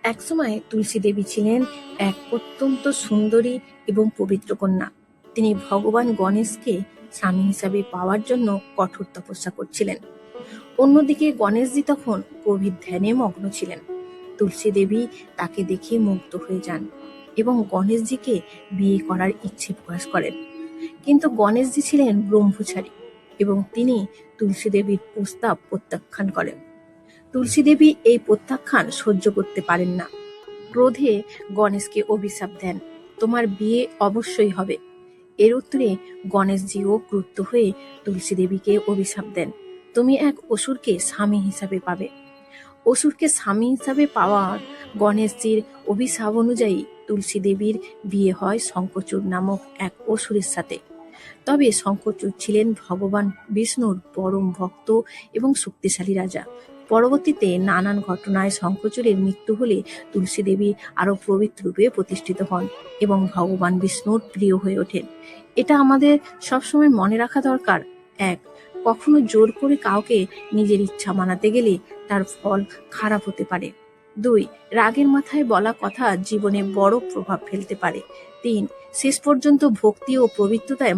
একসময় তুলসী দেবী ছিলেন এক অত্যন্ত সুন্দরী এবং পবিত্র কন্যা। তিনি ভগবান গণেশকে স্বামী হিসাবে পাওয়ার জন্য কঠোর তপস্যা করছিলেন। অন্যদিকে গণেশজি তখন গভীর ধ্যানে মগ্ন ছিলেন। তুলসী দেবী তাকে দেখে মুগ্ধ হয়ে যান এবং গণেশজিকে বিয়ে করার ইচ্ছে প্রকাশ করেন। কিন্তু গণেশজি ছিলেন ব্রহ্মচারী এবং তিনি তুলসী দেবীর প্রস্তাব প্রত্যাখ্যান করেন। তুলসী দেবী এই প্রত্যাখ্যান সহ্য করতে পারেন না। ক্রোধে গণেশকে অভিশাপ দেন, তোমার বিয়ে অবশ্যই হবে। এর উত্তরে গণেশজিও ক্রুদ্ধ হয়ে তুলসী দেবীকে অভিশাপ দেন, তুমি এক অসুরকে স্বামী হিসাবে পাবে। অসুরকে স্বামী হিসাবে পাওয়ার গণেশজির অভিশাপ অনুযায়ী তুলসী দেবীর বিয়ে হয় শঙ্খচূড় নামক এক অসুরের সাথে। তবে শঙ্খচূড় ছিলেন ভগবান বিষ্ণুর পরম ভক্ত এবং শক্তিশালী রাজা। পরবর্তীতে নানান ঘটনায় শঙ্খচূড়ের মৃত্যু হলে তুলসী দেবী আরো পবিত্র রূপে প্রতিষ্ঠিত হন এবং ভগবান বিষ্ণুর প্রিয় হয়ে ওঠেন। এটা আমাদের সবসময় মনে রাখা দরকার। এক, কখনো জোর করে কাউকে নিজের ইচ্ছা মানাতে গেলে তার ফল খারাপ হতে পারে। দুই, রাগের মাথায় বলা কথা জীবনে বড় প্রভাব ফেলতে পারে। তিন, শেষ পর্যন্ত ভক্তি ও পবিত্রতায়